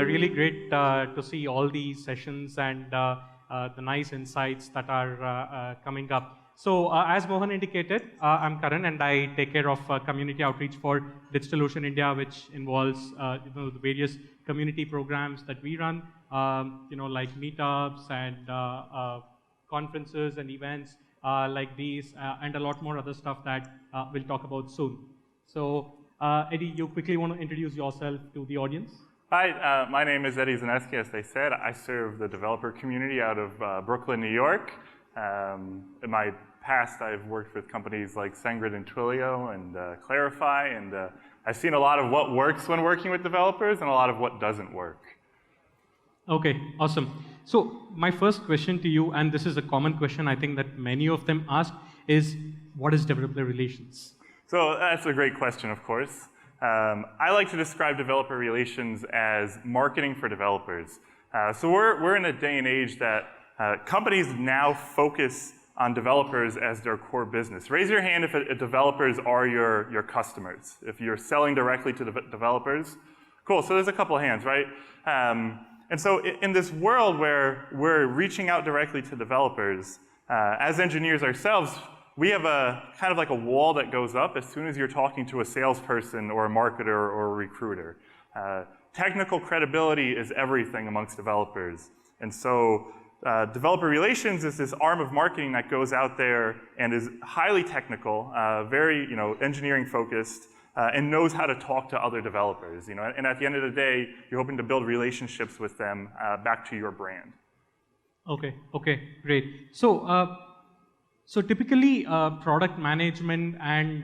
really great to see all these sessions and the nice insights that are coming up. So as Mohan indicated, I'm Karan and I take care of community outreach for DigitalOcean India, which involves the various community programs that we run, like meetups and conferences and events like these, and a lot more other stuff that we'll talk about soon. So Eddie, you quickly want to introduce yourself to the audience? Hi, my name is Eddie Zaneski, as they said. I serve the developer community out of Brooklyn, New York. In my past, I've worked with companies like SendGrid and Twilio and Clarify, and I've seen a lot of what works when working with developers and a lot of what doesn't work. Okay, awesome. So my first question to you, and this is a common question I think that many of them ask, is what is developer relations? So that's a great question, of course. I like to describe developer relations as marketing for developers. So we're in a day and age that companies now focus on developers as their core business. Raise your hand if developers are your customers, if you're selling directly to developers. Cool, so there's a couple of hands, right? And so in this world where we're reaching out directly to developers, as engineers ourselves, we have a kind of like a wall that goes up as soon as you're talking to a salesperson or a marketer or a recruiter. Technical credibility is everything amongst developers. And so developer relations is this arm of marketing that goes out there and is highly technical, very engineering focused, and knows how to talk to other developers. And at the end of the day, you're hoping to build relationships with them back to your brand. Okay, great. So typically, product management and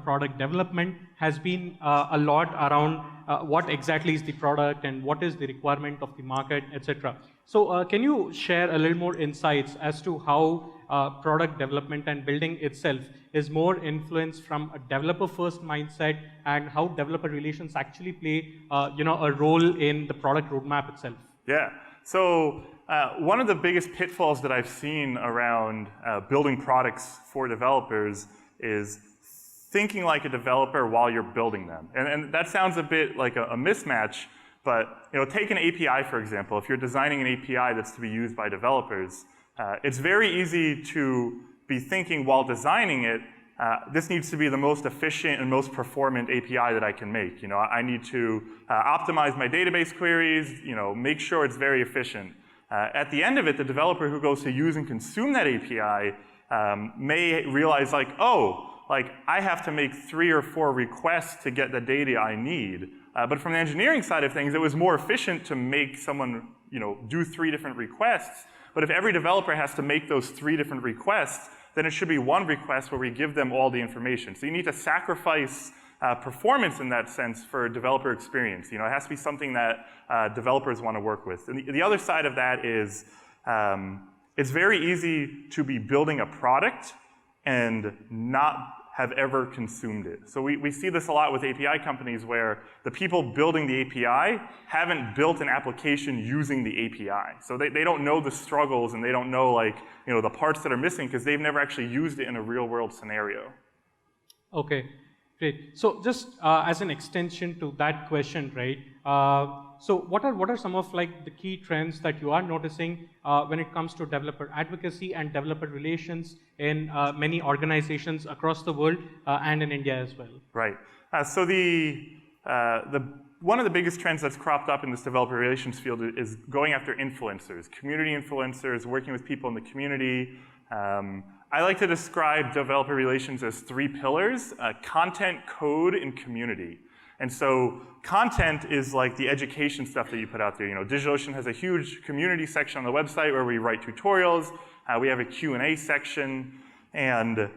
product development has been a lot around what exactly is the product and what is the requirement of the market, etc. So can you share a little more insights as to how product development and building itself is more influenced from a developer-first mindset, and how developer relations actually play a role in the product roadmap itself? Yeah. So one of the biggest pitfalls that I've seen around building products for developers is thinking like a developer while you're building them. And that sounds a bit like a mismatch, but take an API, for example. If you're designing an API that's to be used by developers, it's very easy to be thinking while designing it, this needs to be the most efficient and most performant API that I can make. I need to optimize my database queries, make sure it's very efficient. At the end of it, the developer who goes to use and consume that API may realize I have to make 3 or 4 requests to get the data I need. But from the engineering side of things, it was more efficient to make someone do 3 different requests. But if every developer has to make those 3 different requests, then it should be 1 request where we give them all the information. So you need to sacrifice performance in that sense for developer experience. It has to be something that developers want to work with. And the other side of that is it's very easy to be building a product and not have ever consumed it. So we see this a lot with API companies where the people building the API haven't built an application using the API. So they don't know the struggles and they don't know the parts that are missing because they've never actually used it in a real world scenario. Okay, great. So just as an extension to that question, right? So what are some of the key trends that you are noticing when it comes to developer advocacy and developer relations in many organizations across the world and in India as well? Right. So one of the biggest trends that's cropped up in this developer relations field is going after influencers, community influencers, working with people in the community. I like to describe developer relations as 3 pillars: content, code, and community. And so content is like the education stuff that you put out there. DigitalOcean has a huge community section on the website where we write tutorials. We have a Q&A section. And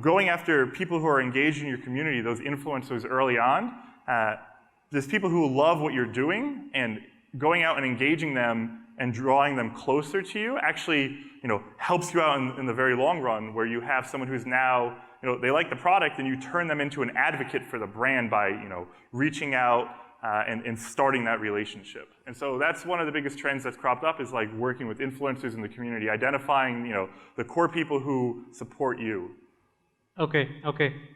going after people who are engaged in your community, those influencers early on, there's people who love what you're doing, and going out and engaging them and drawing them closer to you actually helps you out in the very long run, where you have someone who's now they like the product, and you turn them into an advocate for the brand by, reaching out and starting that relationship. And so that's one of the biggest trends that's cropped up, is working with influencers in the community, identifying, the core people who support you. Okay,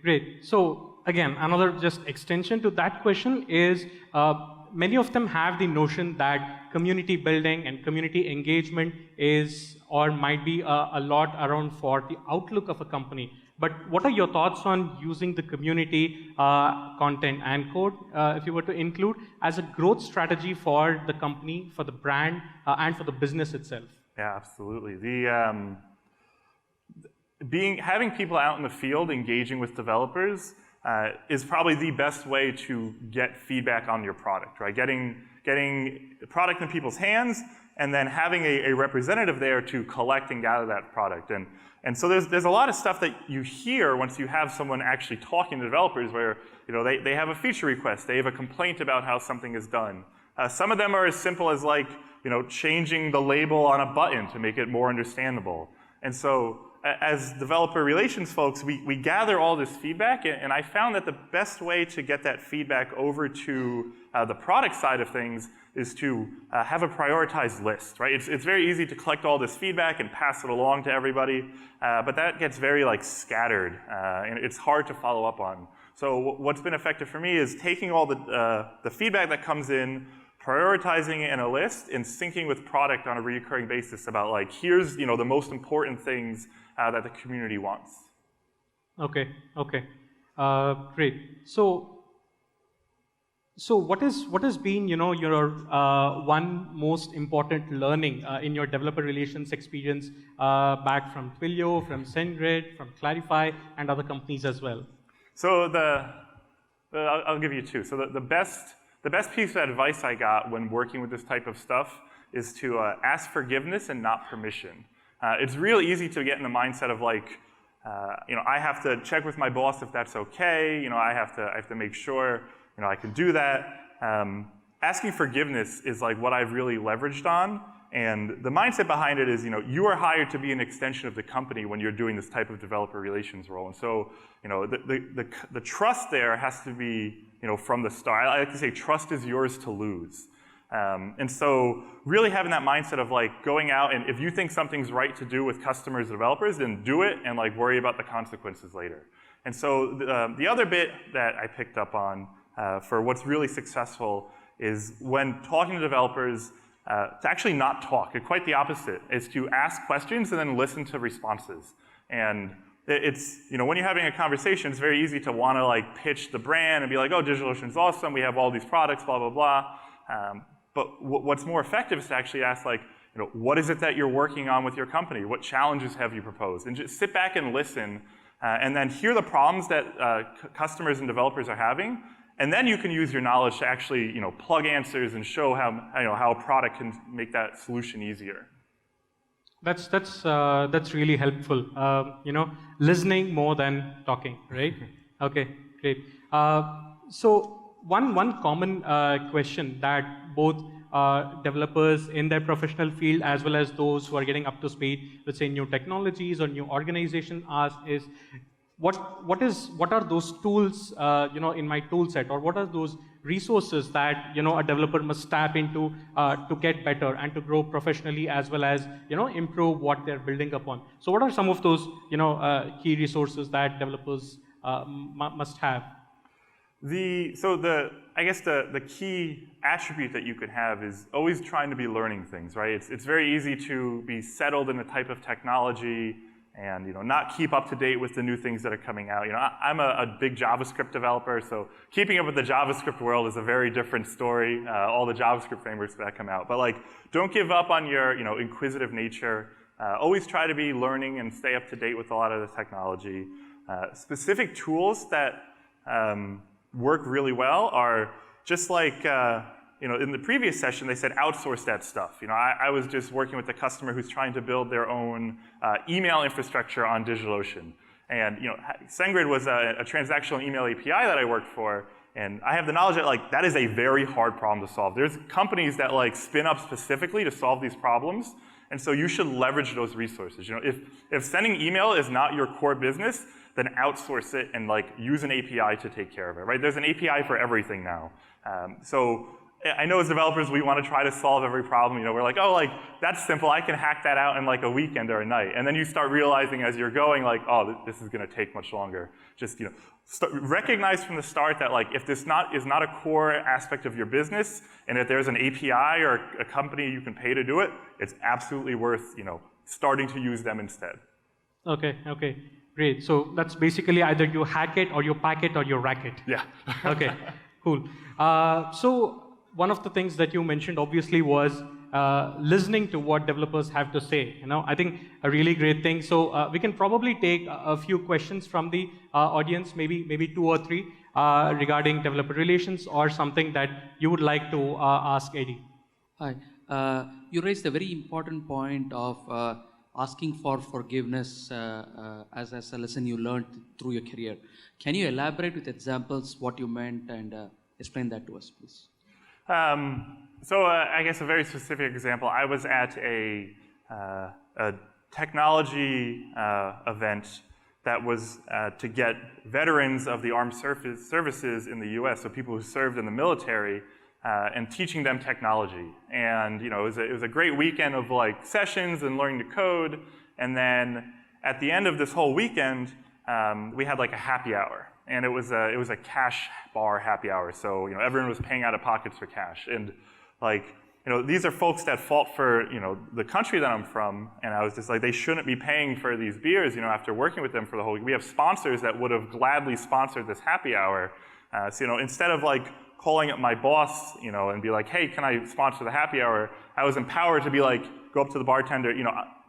great. So again, another just extension to that question is many of them have the notion that community building and community engagement is or might be a lot around for the outlook of a company. But what are your thoughts on using the community content and code, if you were to include, as a growth strategy for the company, for the brand, and for the business itself? Yeah, absolutely. Having people out in the field engaging with developers is probably the best way to get feedback on your product, right? Getting the product in people's hands and then having a representative there to collect and gather that product. And so there's a lot of stuff that you hear once you have someone actually talking to developers where they have a feature request, they have a complaint about how something is done. Some of them are as simple as like changing the label on a button to make it more understandable. And so as developer relations folks, we gather all this feedback, and I found that the best way to get that feedback over to the product side of things is to have a prioritized list, right? It's very easy to collect all this feedback and pass it along to everybody, but that gets very scattered, and it's hard to follow up on. So what's been effective for me is taking all the feedback that comes in, prioritizing it in a list, and syncing with product on a recurring basis about here's the most important things that the community wants. Okay. Great. So what has been your one most important learning in your developer relations experience back from Twilio, from SendGrid, from Clarify, and other companies as well? So I'll give you two. So the best piece of advice I got when working with this type of stuff is to ask forgiveness and not permission. It's real easy to get in the mindset of I have to check with my boss if that's okay. I have to make sure I can do that. Asking forgiveness is what I've really leveraged on, and the mindset behind it is you are hired to be an extension of the company when you're doing this type of developer relations role, and so the trust there has to be from the start. I like to say trust is yours to lose. And so really having that mindset of going out, and if you think something's right to do with customers and developers, then do it and worry about the consequences later. And so the other bit that I picked up on for what's really successful is when talking to developers, to actually not talk. Quite the opposite is to ask questions and then listen to responses. And it's, when you're having a conversation, it's very easy to want to pitch the brand and be like, oh, DigitalOcean's awesome, we have all these products, blah, blah, blah. But what's more effective is to actually ask what is it that you're working on with your company? What challenges have you proposed? And just sit back and listen, and then hear the problems that customers and developers are having. And then you can use your knowledge to actually plug answers and show how a product can make that solution easier. That's really helpful. Listening more than talking, right? Okay, great. So one common question that both developers in their professional field as well as those who are getting up to speed with say new technologies or new organizations ask is what are those tools in my tool set, or what are those resources that a developer must tap into to get better and to grow professionally as well as improve what they're building upon. So what are some of those key resources that developers must have? I guess the key attribute that you could have is always trying to be learning things, right? It's very easy to be settled in a type of technology and not keep up to date with the new things that are coming out. I'm a big JavaScript developer, so keeping up with the JavaScript world is a very different story. All the JavaScript frameworks that come out, but don't give up on your inquisitive nature. Always try to be learning and stay up to date with a lot of the technology. Specific tools that work really well are just in the previous session, they said outsource that stuff. I was just working with a customer who's trying to build their own email infrastructure on DigitalOcean. And SendGrid was a transactional email API that I worked for, and I have the knowledge that that is a very hard problem to solve. There's companies that spin up specifically to solve these problems, and so you should leverage those resources. If sending email is not your core business, then outsource it and use an API to take care of it, right? There's an API for everything now. So I know as developers we want to try to solve every problem. You know, we're like, oh, like that's simple. I can hack that out in like a weekend or a night. And then you start realizing as you're going, like, oh, this is going to take much longer. Just recognize from the start that like if this is not a core aspect of your business, and if there's an API or a company you can pay to do it, it's absolutely worth starting to use them instead. Okay. Great. So that's basically either you hack it or you pack it or you rack it. Yeah. Okay. Cool. So one of the things that you mentioned obviously was listening to what developers have to say. I think a really great thing. So we can probably take a few questions from the audience, maybe 2 or 3 regarding developer relations or something that you would like to ask Eddie. Hi. You raised a very important point of asking for forgiveness as a lesson you learned through your career. Can you elaborate with examples what you meant and explain that to us, please? So I guess a very specific example, I was at a technology event that was to get veterans of the armed services in the US, so people who served in the military, and teaching them technology. And it was a great weekend of like sessions and learning to code. And then at the end of this whole weekend, we had like a happy hour. And it was a cash bar happy hour. So everyone was paying out of pockets for cash. And like these are folks that fought for the country that I'm from. And I was just like, they shouldn't be paying for these beers. After working with them for the whole week, we have sponsors that would have gladly sponsored this happy hour. So instead of like calling up my boss, and be like, hey, can I sponsor the happy hour? I was empowered to be like, go up to the bartender,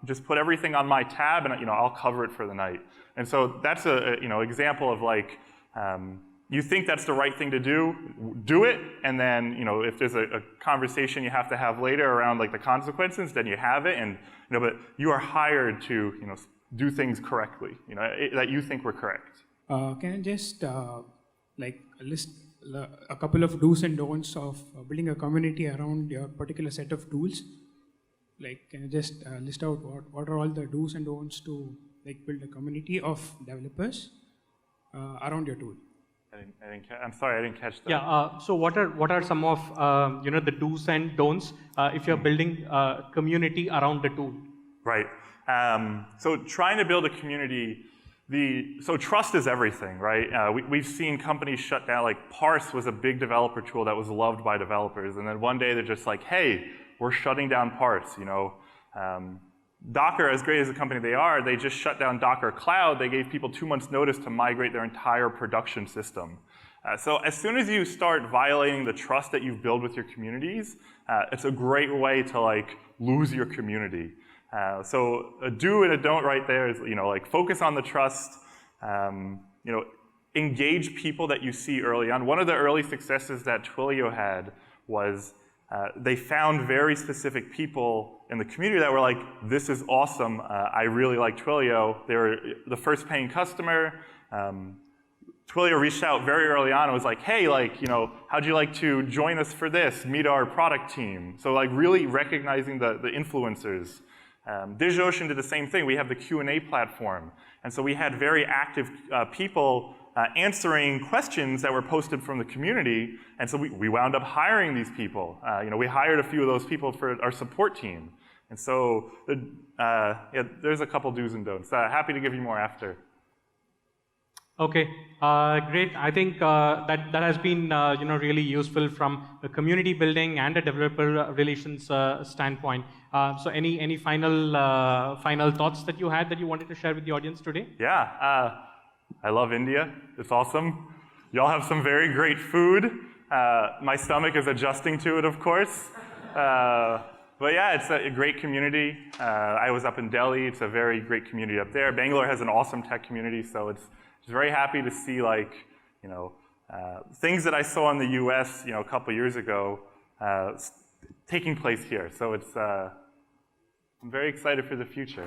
just put everything on my tab, and I'll cover it for the night. And so that's a example of like, you think that's the right thing to do it, and then if there's a conversation you have to have later around like the consequences, then you have it, and but you are hired to do things correctly, that you think were correct. Can I just like list a couple of do's and don'ts of building a community around your particular set of tools? Like, can you just list out what are all the do's and don'ts to like build a community of developers around your tool? I'm sorry, I didn't catch that. Yeah. So what are some of the do's and don'ts if you're building a community around the tool? Right. So trying to build a community. So trust is everything, right? We've seen companies shut down, like Parse was a big developer tool that was loved by developers, and then one day they're just like, hey, we're shutting down Parse, Docker, as great as a company they are, they just shut down Docker Cloud. They gave people 2 months notice to migrate their entire production system. So as soon as you start violating the trust that you've built with your communities, it's a great way to like lose your community. So a do and a don't right there is, like focus on the trust, engage people that you see early on. One of the early successes that Twilio had was they found very specific people in the community that were like, this is awesome, I really like Twilio. They were the first paying customer. Twilio reached out very early on and was like, hey, like, how'd you like to join us for this, meet our product team? So like really recognizing the influencers. DigitalOcean did the same thing. We have the Q&A platform. And so we had very active people answering questions that were posted from the community. And so we wound up hiring these people. We hired a few of those people for our support team. And so there's a couple do's and don'ts. Happy to give you more after. Okay, great. I think that has been really useful from a community building and a developer relations standpoint. So any final thoughts that you had that you wanted to share with the audience today? Yeah, I love India. It's awesome. Y'all have some very great food. My stomach is adjusting to it, of course. But yeah, it's a great community. I was up in Delhi. It's a very great community up there. Bangalore has an awesome tech community, so it's just very happy to see things that I saw in the US, a couple years ago, taking place here. So it's I'm very excited for the future.